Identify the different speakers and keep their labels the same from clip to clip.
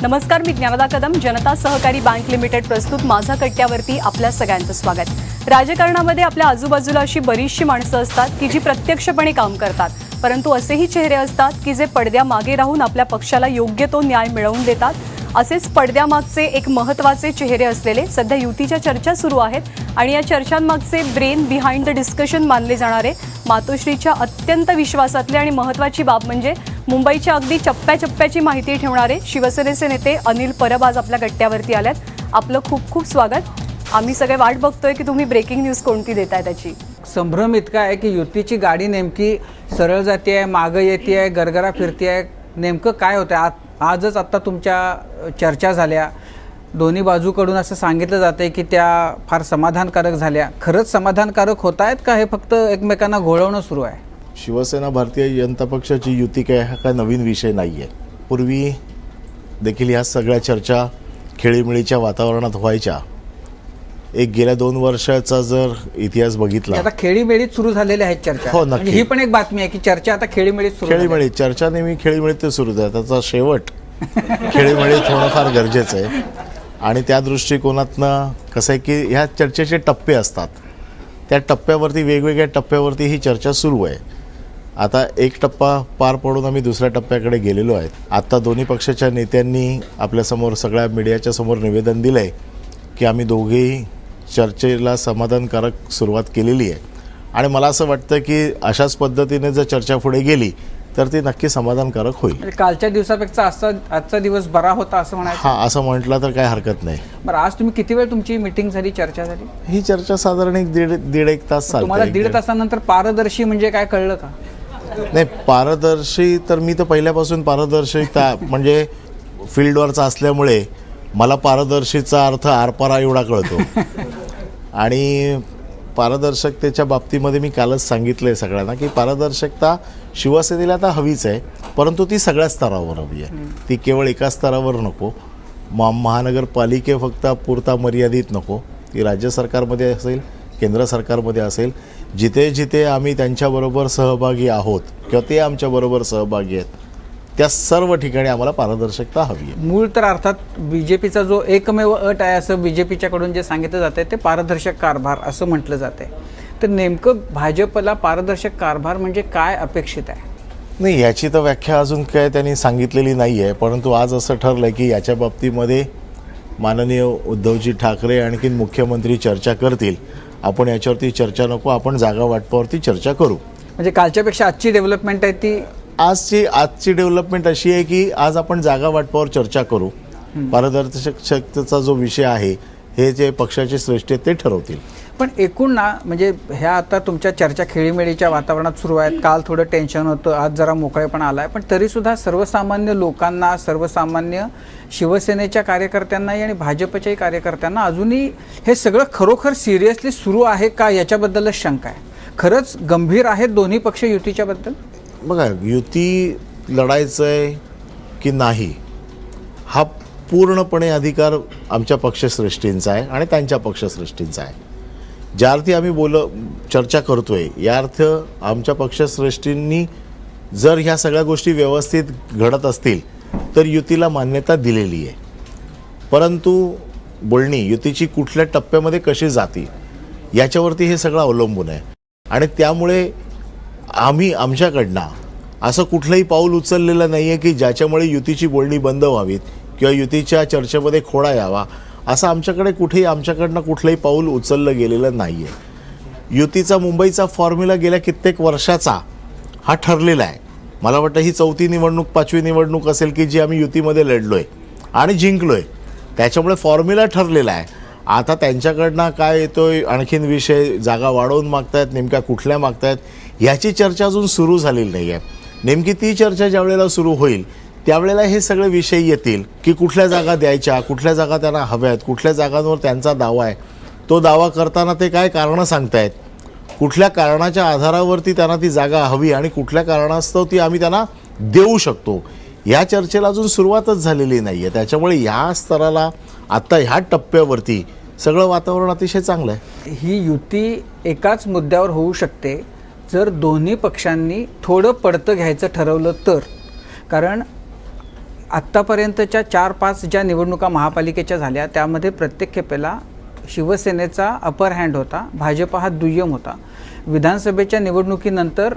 Speaker 1: नमस्कार, मी ज्ञानदा कदम. जनता सहकारी bank limited प्रस्तुत माझा कट्ट्यावरती आपल्या सगळ्यांचं स्वागत. राजकारणामध्ये आपल्या आजूबाजूला अशी बरीचशी माणसं असतात की जी प्रत्यक्षपणे काम करतात, परंतु असेही चेहरे असतात की जे पडद्यामागे राहून आपल्या पक्षाला योग्य तो न्याय मिळवून देतात. असेच पडद्यामागचे एक महत्त्वाचे चेहरे असलेले सध्या युतीच्या चर्चा सुरू आहेत आणि या चर्चांमागचे ब्रेन बिहाइंड द डिस्कशन मानले जाणारे मातोश्रीच्या अत्यंत विश्वासातले आणि महत्त्वाची बाब म्हणजे मुंबईच्या अगदी चप्प्याचप्प्याची माहिती ठेवणारे शिवसेनेचे नेते अनिल परब आज आपल्या गट्ट्यावरती आलेत. आपलं खूप खूप स्वागत. आम्ही सगळे वाट बघतोय की तुम्ही ब्रेकिंग न्यूज कोणती देताय त्याची.
Speaker 2: संभ्रम इतका आहे की युतीची गाडी नेमकी सरळ जाते आहे, मागं येते आहे, गरगरा फिरते आहे, नेमकं काय होतं? आजच आत्ता तुमच्या चर्चा झाल्या, दोन्ही बाजूकडून असं सांगितलं जातं की त्या फार समाधानकारक झाल्या. खरंच समाधानकारक होत आहेत का हे फक्त एकमेकांना घोळवणं सुरू आहे?
Speaker 3: शिवसेना भारतीय जनता पक्षाची युती काय हा काय नवीन विषय नाही आहे. पूर्वी देखील ह्या सगळ्या चर्चा खेळीमेळीच्या वातावरणात व्हायच्या. एक गेल्या 2 वर्षाचा जर इतिहास बघितला,
Speaker 2: आता खेळीमेळीत सुरू झालेल्या आहेत चर्चा.
Speaker 3: हो, नक्की.
Speaker 2: ही पण एक बातमी आहे की चर्चा आता खेळीमेळीत सुरू.
Speaker 3: खेळीमेळी चर्चा नेहमी खेळीमेळीत सुरू आहे, त्याचा शेवट खेळीमेळीत होणं फार गरजेचं आहे. आणि त्या दृष्टिकोनातनं कसं आहे की ह्या चर्चेचे टप्पे असतात, त्या टप्प्यावरती वेगवेगळ्या टप्प्यावरती ही चर्चा सुरू आहे. आता एक टप्पा पार पडून आम्ही दुसऱ्या टप्प्याकडे गेलेलो आहेत. आता दोन्ही पक्षाच्या नेत्यांनी आपल्यासमोर सगळ्या मीडियाच्या समोर निवेदन दिलं आहे की आम्ही दोघेही चर्चेला समाधानकारक सुरुवात केलेली आहे. आणि मला असं वाटतं की अशाच पद्धतीने जर चर्चा पुढे गेली तर ती नक्की समाधानकारक होईल.
Speaker 2: कालच्या दिवसापेक्षा आजचा दिवस बरा होता असं म्हणायचं?
Speaker 3: हां, असं म्हटलं तर काय हरकत नाही.
Speaker 2: बरं, आज तुम्ही किती वेळ तुमची मीटिंग झाली, चर्चा झाली?
Speaker 3: ही चर्चा साधारण एक दीड एक तास चालते.
Speaker 2: तुम्हाला 1.5 तासानंतर पारदर्शी म्हणजे काय कळलं का?
Speaker 3: नाही, पारदर्शी तर मी तर पहिल्यापासून पारदर्शिता म्हणजे फील्डवरचा असल्यामुळे मला पारदर्शीचा अर्थ आरपारा एवढा कळतो. आणि पारदर्शकतेच्या बाबतीमध्ये मी कालच सांगितलं आहे सगळ्यांना की पारदर्शकता शिवसेनेला आता हवीच आहे, परंतु ती सगळ्या स्तरावर हवी आहे. ती केवळ एका स्तरावर नको. महानगरपालिके फक्त पुरता मर्यादित नको. ती राज्य सरकारमध्ये असेल, केंद्र सरकारमध्ये असेल, जिथे जिथे आम्ही त्यांच्याबरोबर सहभागी आहोत किंवा ते आमच्याबरोबर सहभागी आहेत त्या सर्व ठिकाणी आम्हाला पारदर्शकता हवी आहे.
Speaker 2: मूळ तर अर्थात बीजेपीचा जो एकमेव अट आहे असं बीजेपीच्याकडून जे सांगितलं जाते ते पारदर्शक कारभार असं म्हटलं जाते. तर नेमकं भाजपला पारदर्शक कारभार म्हणजे काय अपेक्षित आहे?
Speaker 3: नाही, याची तर व्याख्या अजून काय त्यांनी सांगितलेली नाही आहे. परंतु आज असं ठरलं आहे की याच्या बाबतीमध्ये माननीय उद्धवजी ठाकरे आणखीन मुख्यमंत्री चर्चा करतील. आपण याच्यावरती चर्चा नको, आपण जागा वाटपावरती चर्चा करू.
Speaker 2: म्हणजे कालच्यापेक्षा आजची डेव्हलपमेंट आहे ती
Speaker 3: आजची डेव्हलपमेंट अशी आहे की आज आपण जागा वाटपावर चर्चा करू. पारदर्शकतेचा जो विषय आहे हे जे पक्षाचे श्रेष्ठ आहेत ते ठरवतील.
Speaker 2: पण एकूण ना म्हणजे ह्या आता तुमच्या चर्चा खेळीमेळीच्या वातावरणात सुरू आहेत. काल थोडं टेन्शन होतं, आज जरा मोकळेपणा आला आहे. पण तरीसुद्धा सर्वसामान्य लोकांना, सर्वसामान्य शिवसेनेच्या कार्यकर्त्यांनाही आणि भाजपच्याही कार्यकर्त्यांना अजूनही हे सगळं खरोखर सिरियसली सुरू आहे का याच्याबद्दलच शंका आहे. खरंच गंभीर आहेत दोन्ही पक्ष युतीच्याबद्दल?
Speaker 3: बघा, युती लढायचं आहे की नाही हा पूर्णपणे अधिकार आमच्या पक्षश्रेष्ठींचा आहे आणि त्यांच्या पक्षश्रेष्ठींचा आहे. ज्या अर्थी आम्ही चर्चा करतोय या अर्थ आमच्या पक्षश्रेष्ठींनी जर ह्या सगळ्या गोष्टी व्यवस्थित घडत असतील तर युतीला मान्यता दिलेली आहे. परंतु बोलणी युतीची कुठल्या टप्प्यामध्ये कशी जाती याच्यावरती हे सगळं अवलंबून आहे. आणि त्यामुळे आम्ही आमच्याकडनं असं कुठलंही पाऊल उचललेलं नाही आहे की ज्याच्यामुळे युतीची बोलणी बंद व्हावीत किंवा युतीच्या चर्चेमध्ये खोडा यावा, असं आमच्याकडनं कुठलंही पाऊल उचललं गेलेलं नाही आहे. युतीचा मुंबईचा फॉर्म्युला गेल्या कित्येक वर्षाचा हा ठरलेला आहे. मला वाटतं ही 4थी निवडणूक 5वी निवडणूक असेल की जी आम्ही युतीमध्ये लढलो आहे आणि जिंकलो आहे. त्याच्यामुळे फॉर्म्युला ठरलेला आहे. आता त्यांच्याकडनं काय येतोय आणखीन विषय, जागा वाढवून मागतायत, नेमक्या कुठल्या मागतायत याची चर्चा अजून सुरू झालेली नाही आहे. नेमकी ती चर्चा ज्या वेळेला सुरू होईल त्यावेळेला हे सगळे विषय येतील की कुठल्या जागा द्यायच्या, कुठल्या जागा त्यांना हव्यात, कुठल्या जागांवर त्यांचा दावा आहे. तो दावा करताना ते काय कारणं सांगतायत, कुठल्या कारणाच्या आधारावरती त्यांना ती जागा हवी आणि कुठल्या कारणास्तव ती आम्ही त्यांना देऊ शकतो, या चर्चेला अजून सुरुवातच झालेली नाही आहे. त्याच्यामुळे ह्या स्तराला आत्ता ह्या टप्प्यावरती सगळं वातावरण अतिशय चांगलं आहे.
Speaker 2: ही युती एकाच मुद्द्यावर होऊ शकते जर दोन्ही पक्षांनी थोडं पडतं घ्यायचं ठरवलं तर. कारण आत्तापर्यंतच्या 4-5 ज्या निवडणुका महापालिकेच्या झाल्या त्यामध्ये प्रत्येक खेपेला शिवसेनेचा अपर हँड होता, भाजप हा दुय्यम होता. विधानसभेच्या निवडणुकीनंतर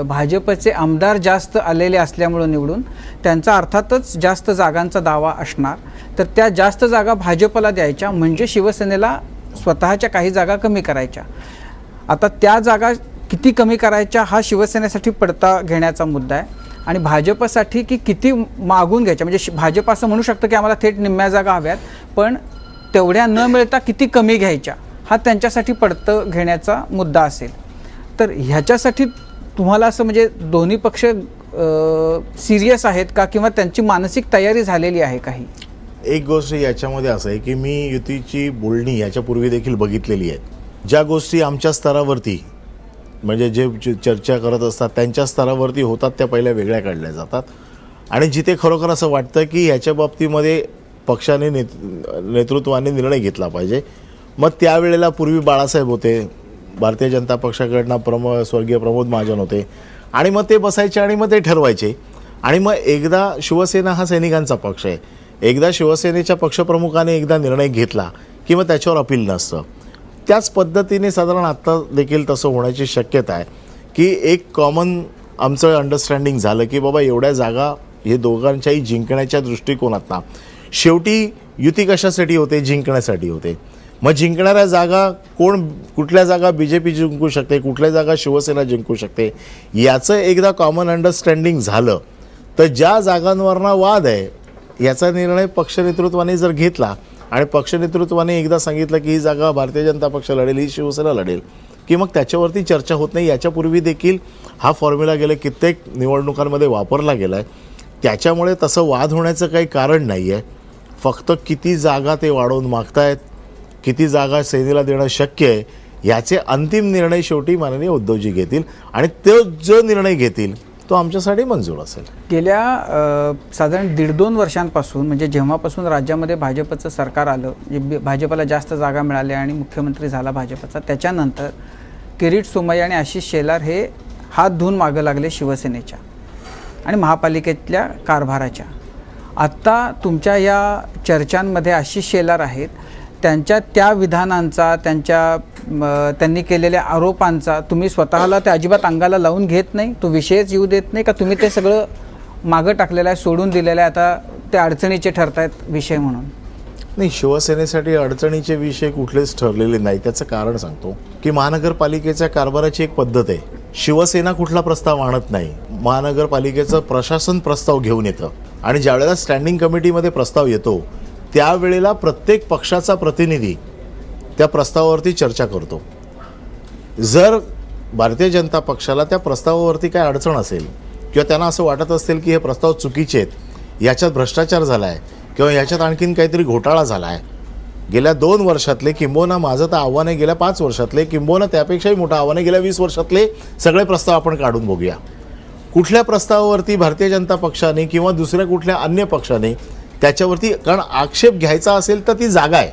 Speaker 2: भाजपचे आमदार जास्त आलेले असल्यामुळे निवडून त्यांचा अर्थातच जास्त जागांचा दावा असणार, तर त्या जास्त जागा भाजपला द्यायच्या म्हणजे शिवसेनेला स्वतःच्या काही जागा कमी करायच्या. आता त्या जागा किती कमी करायच्या हा शिवसेनेसाठी पडता घेण्याचा मुद्दा आहे आणि भाजपसाठी की किती मागून घ्यायच्या. म्हणजे भाजप असं म्हणू शकतं की आम्हाला थेट निम्म्या जागा हव्यात, पण तेवढ्या न मिळता किती कमी घ्यायच्या हा त्यांच्यासाठी पडतं घेण्याचा मुद्दा असेल. तर ह्याच्यासाठी तुम्हाला असं म्हणजे दोन्ही पक्ष सिरियस आहेत का किंवा त्यांची मानसिक तयारी झालेली आहे काही?
Speaker 3: एक गोष्ट याच्यामध्ये असं आहे की मी युतीची बोलणी याच्यापूर्वी देखील बघितलेली आहेत. ज्या गोष्टी आमच्या स्तरावरती म्हणजे जे चर्चा करत असतात त्यांच्या स्तरावरती होतात त्या पहिल्या वेगळ्या काढल्या जातात आणि जिथे खरोखर असं वाटतं की ह्याच्या बाबतीमध्ये पक्षाने नेतृत्वाने निर्णय घेतला पाहिजे, मग त्यावेळेला पूर्वी बाळासाहेब होते, भारतीय जनता पक्षाकडनं स्वर्गीय प्रमोद महाजन होते आणि मग ते बसायचे आणि मग ते ठरवायचे. आणि मग एकदा शिवसेना हा सैनिकांचा पक्ष आहे, एकदा शिवसेनेच्या पक्षप्रमुखाने एकदा निर्णय घेतला की मग त्याच्यावर अपील नसतं. त्याच पद्धतीने साधारण आत्ता देखील तसं होण्याची शक्यता आहे की एक कॉमन आमचं अंडरस्टँडिंग झालं की बाबा एवढ्या जागा हे दोघांच्याही जिंकण्याच्या दृष्टिकोनातनं शेवटी युती कशासाठी होते? जिंकण्यासाठी होते. मग जिंकणाऱ्या जागा कुठल्या जागा BJP जिंकू शकते, कुठल्या जागा शिवसेना जिंकू शकते याचं एकदा कॉमन अंडरस्टँडिंग झालं तर ज्या जागांवरनं वाद आहे याचा निर्णय पक्षनेतृत्वाने जर घेतला आणि पक्षनेतृत्वाने एकदा सांगितलं की ही जागा भारतीय जनता पक्ष लढेल, ही शिवसेना लढेल, की मग त्याच्यावरती चर्चा होत नाही. याच्यापूर्वी देखील हा फॉर्म्युला गेले कित्येक निवडणुकांमध्ये वापरला गेला आहे. त्याच्यामुळे तसं वाद होण्याचं काही कारण नाही आहे. फक्त किती जागा ते वाढवून मागतायत, किती जागा सेनेला देणं शक्य आहे याचे अंतिम निर्णय शेवटी माननीय उद्धवजी घेतील आणि तो जो निर्णय घेतील तो आमच्यासाठी मंजूर असेल.
Speaker 2: गेल्या साधारण 1.5-2 वर्षांपासून म्हणजे जेव्हापासून राज्यामध्ये भाजपचं सरकार आलं, म्हणजे भाजपला जास्त जागा मिळाल्या आणि मुख्यमंत्री झाला भाजपचा, त्याच्यानंतर किरीट सोमय्या आणि आशिष शेलार हे हात धुवून मागं लागले शिवसेनेच्या आणि महापालिकेतल्या कारभाराच्या. आत्ता तुमच्या या चर्चांमध्ये आशिष शेलार आहेत, त्यांच्या त्या विधानांचा त्यांनी केलेल्या आरोपांचा तुम्ही स्वतःला ते अजिबात अंगाला लावून घेत नाही, तो विषयच येऊ देत नाही का? तुम्ही ते सगळं मागं टाकलेलं आहे, सोडून दिलेलं आहे, आता ते अडचणीचे ठरतायत विषय म्हणून?
Speaker 3: नाही, शिवसेनेसाठी अडचणीचे विषय कुठलेच ठरलेले नाही. त्याचं कारण सांगतो की महानगरपालिकेच्या कारभाराची एक पद्धत आहे. शिवसेना कुठला प्रस्ताव आणत नाही, महानगरपालिकेचं प्रशासन प्रस्ताव घेऊन येतं आणि ज्यावेळेला स्टँडिंग कमिटीमध्ये प्रस्ताव येतो त्यावेळेला प्रत्येक पक्षाचा प्रतिनिधी त्या प्रस्तावावरती चर्चा करतो. जर भारतीय जनता पक्षाला त्या प्रस्तावावरती काय अडचण असेल किंवा त्यांना असं वाटत असेल की हे प्रस्ताव चुकीचे आहेत, याच्यात भ्रष्टाचार झाला आहे किंवा याच्यात आणखीन काहीतरी घोटाळा झाला आहे, गेल्या 2 वर्षातले किंबहुना माझं तर आव्हान आहे गेल्या 5 वर्षातले किंबहुना त्यापेक्षाही मोठं आव्हान आहे गेल्या 20 वर्षातले सगळे प्रस्ताव आपण काढून बघूया. कुठल्या प्रस्तावावरती भारतीय जनता पक्षाने किंवा दुसऱ्या कुठल्या अन्य पक्षाने त्याच्यावरती, कारण आक्षेप घ्यायचा असेल तर ती जागा आहे,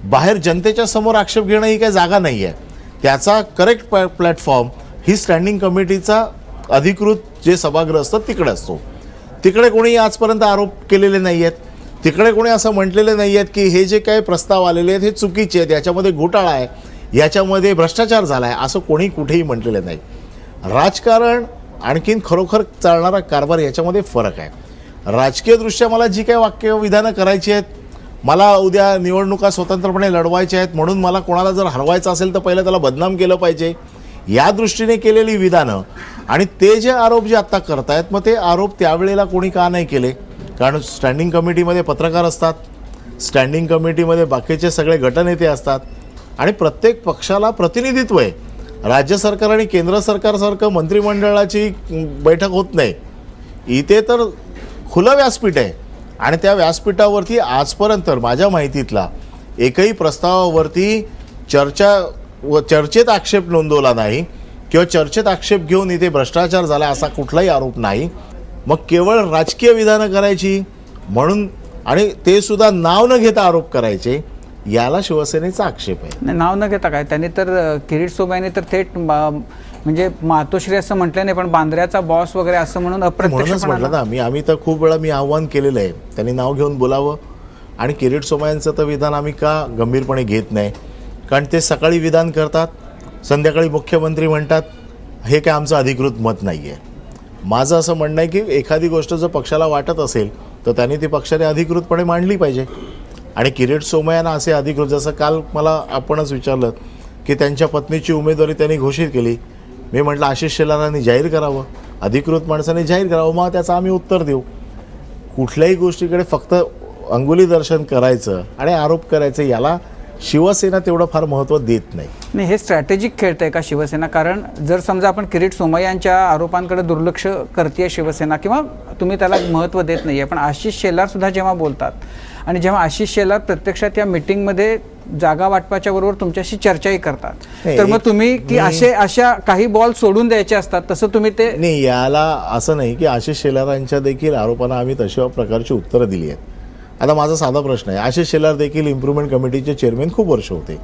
Speaker 3: बाहेर जनतेच्या समोर आक्षेप घेणं ही काही जागा नाही आहे. त्याचा करेक्ट प्लॅटफॉर्म ही स्टँडिंग कमिटीचा अधिकृत जे सभागृह असतं तिकडे असतो. तिकडे कोणी आजपर्यंत आरोप केलेले नाही आहेत, तिकडे कोणी असं म्हटलेलं नाही आहेत की हे जे काही प्रस्ताव आलेले आहेत हे चुकीचे आहेत, याच्यामध्ये घोटाळा आहे, याच्यामध्ये भ्रष्टाचार झाला आहे, असं कोणी कुठेही म्हटलेलं नाही. राजकारण आणखीन खरोखर चालणारा कारभार याच्यामध्ये फरक आहे. राजकीयदृष्ट्या मला जी काही वाक्यविधानं करायची आहेत, मला उद्या निवडणुका स्वतंत्रपणे लढवायच्या आहेत म्हणून मला कोणाला जर हरवायचं असेल तर पहिलं त्याला बदनाम केलं पाहिजे, या दृष्टीने केलेली विधानं आणि ते जे आरोप जे आत्ता करतायत, मग ते आरोप त्यावेळेला कोणी का नाही केले? कारण स्टँडिंग कमिटीमध्ये पत्रकार असतात, स्टँडिंग कमिटीमध्ये बाकीचे सगळे गटनेते असतात आणि प्रत्येक पक्षाला प्रतिनिधित्व आहे. राज्य सरकार आणि केंद्र सरकारसारखं मंत्रिमंडळाची बैठक होत नाही. इथे तर खुलं व्यासपीठ आहे आणि त्या व्यासपीठावरती आजपर्यंत माझ्या माहितीतला एकही प्रस्तावावरती चर्चेत आक्षेप नोंदवला नाही किंवा चर्चेत आक्षेप घेऊन इथे भ्रष्टाचार झाला असा कुठलाही आरोप नाही. मग केवळ राजकीय विधानं करायची म्हणून आणि ते सुद्धा नाव न घेता आरोप करायचे, याला शिवसेनेचा आक्षेप आहे.
Speaker 2: नाव न घेता काय, त्यांनी तर किरीट सोमय्याने तर थेट म्हणजे मातोश्री असं म्हटलं नाही, पण बांद्र्याचा बॉस वगैरे असं म्हणून
Speaker 3: म्हणूनच म्हटलं
Speaker 2: अप्रत्यक्षपणे
Speaker 3: ना आम्ही तर खूप वेळा मी आव्हान केलेलं आहे, त्यांनी नाव घेऊन बोलावं. आणि किरीट सोमय्यांचं तर विधान आम्ही का गंभीरपणे घेत नाही, कारण ते सकाळी विधान करतात, संध्याकाळी मुख्यमंत्री म्हणतात. हे काय आमचं अधिकृत मत नाही आहे. माझं असं म्हणणं आहे की एखादी गोष्ट जर पक्षाला वाटत असेल तर त्यांनी ती पक्षाने अधिकृतपणे मांडली पाहिजे. आणि किरीट सोमय्यांना असे अधिकृत, जसं काल मला आपणच विचारलं की त्यांच्या पत्नीची उमेदवारी त्यांनी घोषित केली. मी म्हटलं आशिष शेलारांनी जाहीर करावं, अधिकृत माणसाने जाहीर करावं, मग त्याचं आम्ही उत्तर देऊ. कुठल्याही गोष्टीकडे फक्त अंगुली दर्शन करायचं आणि आरोप करायचे, याला शिवसेना तेवढं फार महत्त्व देत नाही.
Speaker 2: नाही, हे स्ट्रॅटेजिक खेळतंय का शिवसेना? कारण जर समजा आपण किरीट सोमय्यांच्या आरोपांकडे दुर्लक्ष करते शिवसेना किंवा तुम्ही त्याला महत्त्व देत नाही आहे, पण आशिष शेलार सुद्धा जेव्हा बोलतात आणि जेव्हा आशिष शेलार प्रत्यक्षात या मीटिंगमध्ये जागा वाटपाच्या बरोबर तुमच्याशी चर्चाही करतात, तर मग तुम्ही की अशा काही बॉल सोडून द्यायचे असतात, तसं तुम्ही ते
Speaker 3: नाही. याला असं नाही की आशिष शेलारांच्या देखील आरोपांना आम्ही तशा प्रकारची उत्तरं दिली आहेत. आता माझा साधा प्रश्न आहे, आशिष शेलार देखील इम्प्रूव्हमेंट कमिटीचे चेअरमॅन खूप वर्ष होते.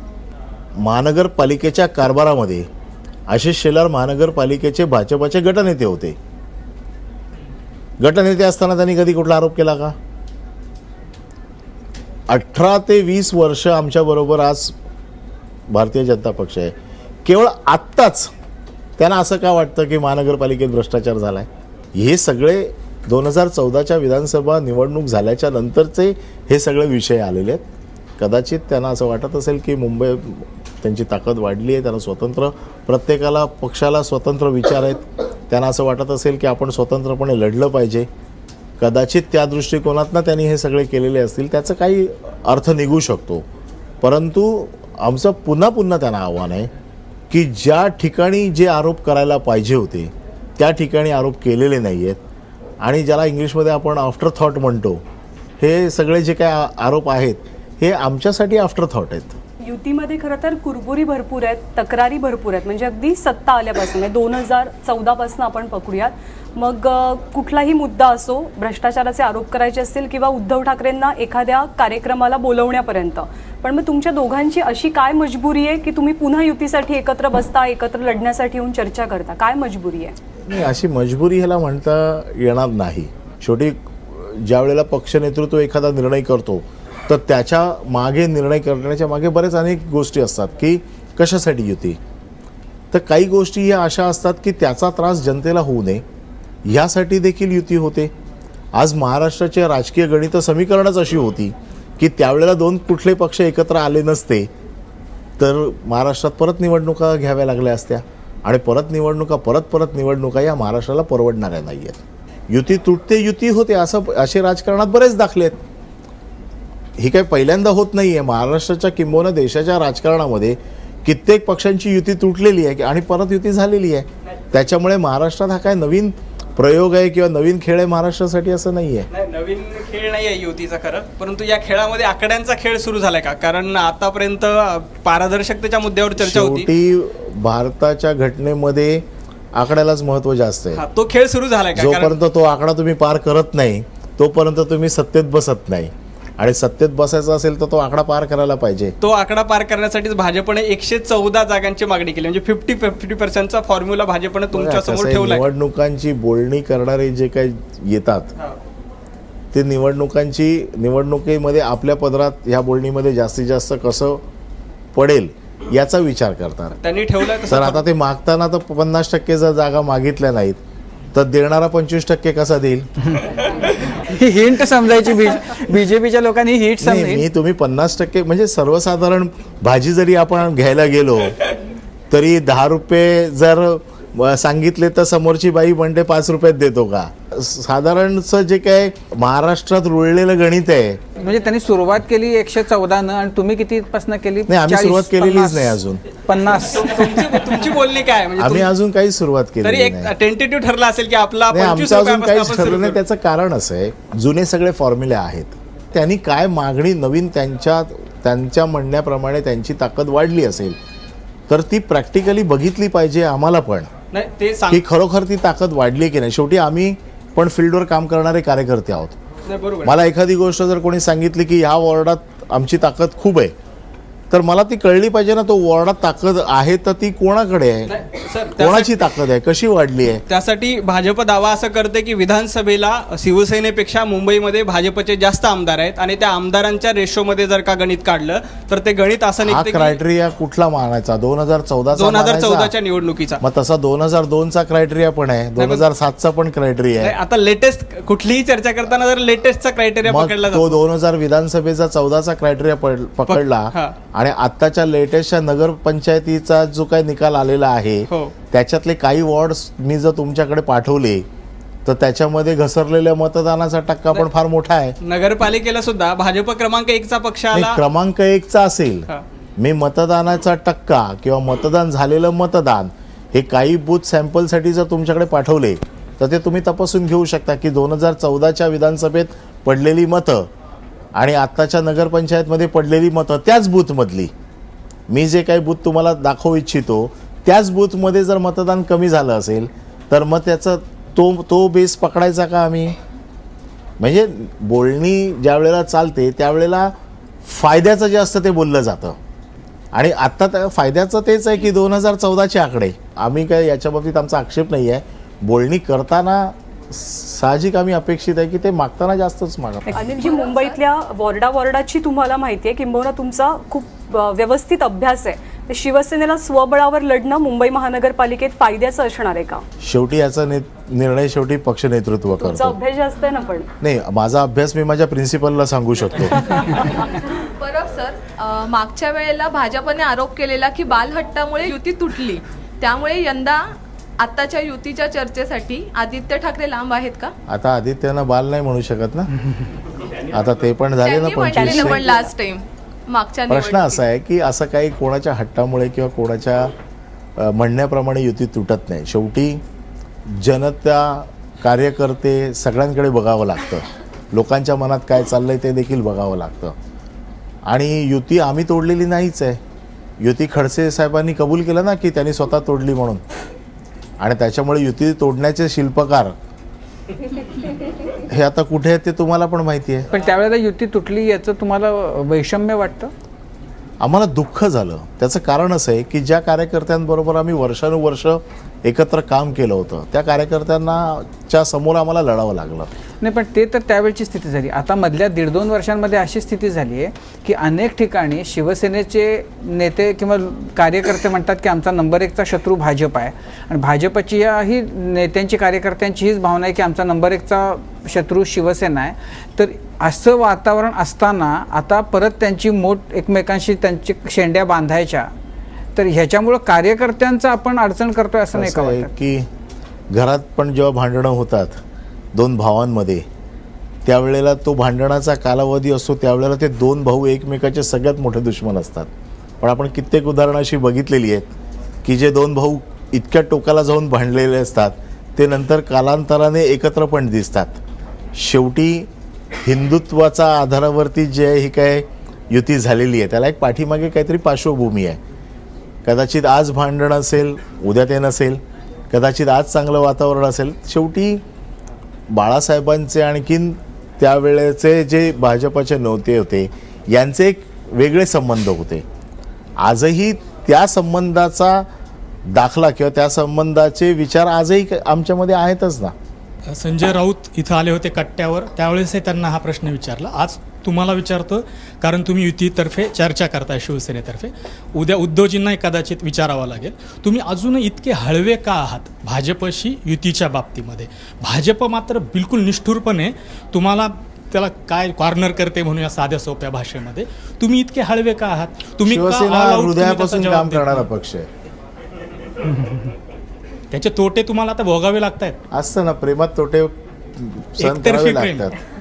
Speaker 3: महानगरपालिकेच्या कारभारामध्ये आशिष शेलार महानगरपालिकेचे भाजपचे गटनेते होते. गटनेते असताना त्यांनी कधी कुठला आरोप केला का? 18 ते 20 वर्ष आमच्याबरोबर आज भारतीय जनता पक्ष आहे. केवळ आत्ताच त्यांना असं का वाटतं की महानगरपालिकेत भ्रष्टाचार झाला आहे? हे सगळे 2014च्या विधानसभा निवडणूक झाल्याच्या नंतरचे हे सगळे विषय आलेले आहेत. कदाचित त्यांना असं वाटत असेल की मुंबई त्यांची ताकद वाढली आहे, त्यांना स्वतंत्र, प्रत्येकाला पक्षाला स्वतंत्र विचार आहेत, त्यांना असं वाटत असेल की आपण स्वतंत्रपणे लढलं पाहिजे. कदाचित त्या दृष्टिकोनातनं त्यांनी हे सगळे केलेले असतील, त्याचं काही अर्थ निघू शकतो. परंतु आमचं पुन्हा पुन्हा त्यांना आव्हान आहे की ज्या ठिकाणी जे आरोप करायला पाहिजे होते त्या ठिकाणी आरोप केलेले नाही आहेत. आणि ज्याला इंग्लिशमध्ये आपण आफ्टर थॉट म्हणतो, हे सगळे जे काय आरोप आहेत हे आमच्यासाठी आफ्टर थॉट आहेत.
Speaker 1: युतीमध्ये खरं तर कुरबुरी भरपूर आहेत, तक्रारी भरपूर आहेत, म्हणजे अगदी सत्ता आल्यापासून 2014 पासून आपण पकडूयात. मग कुठलाही मुद्दा असो, भ्रष्टाचाराचे आरोप करायचे असतील किंवा उद्धव ठाकरेंना एखाद्या कार्यक्रमाला बोलवण्यापर्यंत, पण मग तुमच्या दोघांची अशी काय मजबुरी आहे की तुम्ही पुन्हा युतीसाठी एकत्र बसता, एकत्र लढण्यासाठी येऊन चर्चा करता? काय मजबुरी आहे?
Speaker 3: नाही, अशी मजबुरी ह्याला म्हणता येणार नाही. शेवटी ज्या वेळेला पक्ष नेतृत्व एखादा निर्णय करतो तर त्याच्या मागे, निर्णय करण्याच्या मागे बरेच अनेक गोष्टी असतात की कशासाठी युती. तर काही गोष्टी ह्या अशा असतात की त्याचा त्रास जनतेला होऊ नये यासाठी देखील युती होते. आज महाराष्ट्राच्या राजकीय गणित समीकरणच अशी होती की त्यावेळेला दोन कुठले पक्ष एकत्र आले नसते तर महाराष्ट्रात परत निवडणुका घ्याव्या लागल्या असत्या, आणि परत निवडणुका या महाराष्ट्राला परवडणाऱ्या नाही आहेत. युती तुटते, युती होते, असे राजकारणात बरेच दाखले आहेत. ही काही पहिल्यांदा होत नाही आहे. महाराष्ट्राच्या किंबहुना देशाच्या राजकारणामध्ये कित्येक पक्षांची युती तुटलेली आहे आणि परत युती झालेली आहे. त्याच्यामुळे महाराष्ट्रात हा काय नवीन प्रयोग आहे किंवा नवीन खेळ आहे महाराष्ट्रासाठी असं नाही आहे.
Speaker 4: नवीन खेळ नाही आहे युतीचा खरं, परंतु या खेळामध्ये आकड्यांचा खेळ सुरू झालाय का? कारण आतापर्यंत पारदर्शकतेच्या मुद्द्यावर चर्चा होती.
Speaker 3: शेवटी भारताच्या घटनेमध्ये आकड्यालाच महत्व जास्त आहे.
Speaker 4: तो खेळ सुरू झालाय का?
Speaker 3: जोपर्यंत तो आकडा तुम्ही पार करत नाही तोपर्यंत तुम्ही सत्तेत बसत नाही, आणि सत्तेत बसायचं असेल तर तो आकडा पार करायला पाहिजे.
Speaker 4: तो आकडा पार करण्यासाठीच भाजपने 114 जागांची मागणी केली, म्हणजे 50-50% फॉर्म्युला भाजपने तुमच्या समोर ठेवला.
Speaker 3: निवडणुकांची बोलणी करणारे जे काही येतात ते निवडणुकीमध्ये आपल्या पदरात ह्या बोलणीमध्ये जास्तीत जास्त कसं पडेल याचा विचार करतात.
Speaker 4: त्यांनी ठेवलाय.
Speaker 3: तर आता ते मागताना तर 50% जर जागा मागितल्या नाहीत तर देणारा 25% कसा देईल?
Speaker 2: ही हिंट समजायची. बीजेपीच्या लोकांनी हिंट समजायची.
Speaker 3: तुम्ही 50% म्हणजे सर्वसाधारण भाजी जरी आपण घ्यायला गेलो तरी 10 रुपये जर सांगितले तर समोरची बाई म्हणते 5 रुपयात देतो का? साधारणचं जे काय महाराष्ट्रात रुळलेलं गणित आहे.
Speaker 2: म्हणजे त्यांनी सुरुवात केली 114 आणि तुम्ही कितीपासून केली?
Speaker 3: नाही, आम्ही सुरुवात केलेलीच नाही अजून.
Speaker 2: 50.
Speaker 4: तुमची बोलणी काय? म्हणजे
Speaker 3: आम्ही अजून काही सुरुवात
Speaker 4: तरी
Speaker 3: केली
Speaker 4: एक टेंटेटिव्ह ठरला असेल की आपला
Speaker 3: आमचं अजून काहीच ठरलं नाही. त्याचं कारण असं आहे, जुने सगळे फॉर्म्युले आहेत, त्यांनी काय मागणी नवीन त्यांच्या म्हणण्याप्रमाणे त्यांची ताकद वाढली असेल तर ती प्रॅक्टिकली बघितली पाहिजे आम्हाला पण, की खरोखर ती ताकद वाढली की नाही. शेवटी आम्ही पण फील्डवर काम करणारे कार्यकर्ते आहोत. मला एखादी गोष्ट जर कोणी सांगितली की ह्या वॉर्डात आमची ताकद खूप आहे तर मला ती कळली पाहिजे ना, तो वॉर्डात ताकद आहे तर ती कोणाकडे आहे,
Speaker 4: सर
Speaker 3: कोणाची ताकद आहे, कशी वाढली आहे.
Speaker 4: त्यासाठी भाजप दावा असं करते की विधानसभेला शिवसेनेपेक्षा मुंबईमध्ये भाजपचे जास्त आमदार आहेत आणि त्या आमदारांच्या रेशोमध्ये जर का गणित काढलं तर ते गणित असं
Speaker 3: हा
Speaker 4: निघते की
Speaker 3: क्रायटेरिया कुठला मानायचा, 2014
Speaker 4: 2014च्या निवडणुकीचा.
Speaker 3: मग तसा 2002चा क्रायटेरिया पण आहे, 2007चा पण क्रायटेरिया
Speaker 4: नाही,
Speaker 3: आहे.
Speaker 4: आता लेटेस्ट कुठलीही चर्चा करताना जर लेटेस्टचा क्रायटेरिया
Speaker 3: मग
Speaker 4: पकडला
Speaker 3: तो
Speaker 4: जातो
Speaker 3: 2000 विधानसभेचा 14चा क्रायटेरिया पकडला
Speaker 4: हा.
Speaker 3: आणि आत्ताच्या लेटेस्टच्या नगरपंचायतीचा जो काही निकाल आलेला आहे
Speaker 4: हो.
Speaker 3: त्याच्यातले काही वॉर्ड्स मी जर तुमच्याकडे पाठवले तर त्याच्यामध्ये घसरलेल्या मतदानाचा टक्का पण फार मोठा आहे.
Speaker 4: नगरपालिकेला सुद्धा भाजप क्रमांक 1चा पक्ष
Speaker 3: नाही,
Speaker 4: आला.
Speaker 3: क्रमांक 1चा असेल,
Speaker 4: हा.
Speaker 3: मी मतदानाचा टक्का किंवा मतदान झालेलं मतदान हे काही बूथ सॅम्पलसाठी जर तुमच्याकडे पाठवले तर ते तुम्ही तपासून घेऊ शकता की 2014च्या विधानसभेत पडलेली मतं आणि आत्ताच्या नगरपंचायतमध्ये पडलेली मतं त्याच बूथमधली, मी जे काही बूथ तुम्हाला दाखवू इच्छितो त्याच बूथमध्ये जर मतदान कमी झालं असेल तर मग त्याचा तो बेस पकडायचा का आम्ही. म्हणजे बोलणी ज्या वेळेला चालते त्यावेळेला फायद्याचं जे असतं ते बोललं जातं आणि आत्ता त्या फायद्याचं तेच आहे की 2014चे आकडे. आम्ही काय याच्या बाबतीत आमचा आक्षेप नाही आहे, बोलणी करताना साहजिक आम्ही अपेक्षित आहे की ते मागताना जास्तच मागत.
Speaker 1: अनिलजी, मुंबईतल्या वॉर्डाची तुम्हाला माहिती आहे, किंबहुना तुमचा खूप व्यवस्थित अभ्यास आहे, तर शिवसेनेला स्वबळावर लढणं मुंबई महानगरपालिकेत फायद्याचं असणार आहे का?
Speaker 3: शेवटी याचा निर्णय शेवटी पक्ष नेतृत्व
Speaker 1: तुमचा
Speaker 3: करतो.
Speaker 1: अभ्यास जास्त आहे ना. पण
Speaker 3: नाही, माझा अभ्यास मी माझ्या प्रिन्सिपलला सांगू शकतो.
Speaker 5: बरोबर सर, मागच्या वेळेला भाजपने आरोप केलेला की बालहट्टामुळे युती तुटली, त्यामुळे यंदा आताच्या युतीच्या चर्चेसाठी आदित्य ठाकरे लांब आहेत का?
Speaker 3: आता आदित्यना बाल नाही म्हणू शकत ना, आता ते पण झाले ना
Speaker 5: त्यांनी म्हटलेलं
Speaker 3: 25.
Speaker 5: पण लास्ट टाइम मागच्या
Speaker 3: प्रश्न असा आहे की असं काही कोणाच्या हट्टामुळे किंवा कोणाच्या म्हणण्याप्रमाणे युती तुटत नाही. शेवटी जनता, कार्यकर्ते सगळ्यांकडे बघावं लागतं, लोकांच्या मनात काय चाललंय ते देखील बघावं लागतं. आणि युती आम्ही तोडलेली नाहीच आहे, युती खडसे साहेबांनी कबूल केलं ना की त्यांनी स्वतः तोडली म्हणून, आणि त्याच्यामुळे युती तोडण्याचे शिल्पकार हे आता कुठे आहेत ते तुम्हाला पण माहिती आहे.
Speaker 2: पण त्यावेळेला युती तुटली याचं तुम्हाला वैषम्य वाटतं?
Speaker 3: आम्हाला दुःख झालं. त्याचं कारण असं आहे की ज्या कार्यकर्त्यांबरोबर आम्ही वर्षानुवर्ष एकत्र काम केलं होतं त्या कार्यकर्त्यांच्या समोर आम्हाला लढावं लागलं.
Speaker 2: नाही, पण ते तर त्यावेळची स्थिती झाली. आता मधल्या 1.5-2 वर्षांमध्ये अशी स्थिती झाली आहे की अनेक ठिकाणी शिवसेनेचे नेते किंवा कार्यकर्ते म्हणतात की आमचा नंबर 1चा शत्रू भाजप आहे, आणि भाजपची ही नेत्यांची, कार्यकर्त्यांची हीच भावना आहे की आमचा नंबर 1चा शत्रू शिवसेना आहे. तर असं वातावरण असताना आता परत त्यांची एकमेकांशी त्यांची शेंड्या बांधायच्या, तर ह्याच्यामुळं कार्यकर्त्यांचं आपण अडचण करतोय असं नाही का
Speaker 3: असं आहे
Speaker 2: वाटत?
Speaker 3: की घरात पण जेव्हा भांडणं होतात 2 भावांमध्ये, त्यावेळेला तो भांडणाचा कालावधी असतो, त्यावेळेला ते 2 भाऊ एकमेकाचे सगळ्यात मोठे दुश्मन असतात. पण आपण कित्येक उदाहरणं अशी बघितलेली आहेत की जे 2 भाऊ इतक्या टोकाला जाऊन भांडलेले असतात ते नंतर कालांतराने एकत्र पण दिसतात. शेवटी हिंदुत्वाच्या आधारावरती जे ही काय युती झालेली आहे त्याला एक पाठीमागे काहीतरी पार्श्वभूमी आहे. कदाचित आज भांडण असेल, उद्या ते नसेल, कदाचित आज चांगलं वातावरण असेल. शेवटी बाळासाहेबांचे आणखीन त्यावेळेचे जे भाजपाचे नेते होते यांचे एक वेगळे संबंध होते. आजही त्या संबंधाचा दाखला किंवा त्या संबंधाचे विचार आजही आमच्यामध्ये आहेतच ना.
Speaker 6: संजय राऊत इथं आले होते कट्ट्यावर, त्यावेळेसही त्यांना हा प्रश्न विचारला. आज तुम्हाला विचारतो कारण तुम्ही युतीतर्फे चर्चा करताय शिवसेनेतर्फे, उद्या उद्धवजींनाही कदाचित विचारावं लागेल, तुम्ही अजूनही इतके हळवे का आहात भाजपशी युतीच्या बाबतीमध्ये? भाजप मात्र बिलकुल निष्ठुरपणे तुम्हाला त्याला काय कॉर्नर करते म्हणूया साध्या सोप्या भाषेमध्ये, तुम्ही इतके हळवे का आहात? तुम्ही का
Speaker 3: शिवसेना
Speaker 6: all out तुम्ही त्याचा
Speaker 3: हृदयापासून
Speaker 6: जवाब
Speaker 3: काम
Speaker 6: देत
Speaker 3: करणारा
Speaker 6: नाही?
Speaker 3: पक्ष आहे.
Speaker 6: त्याचे तोटे तुम्हाला आता भोगावे लागतायत.
Speaker 3: असतं ना, प्रेमात तोटे सहन
Speaker 6: एकतर्फी
Speaker 3: करावे
Speaker 6: प्रेम.
Speaker 3: लागतात.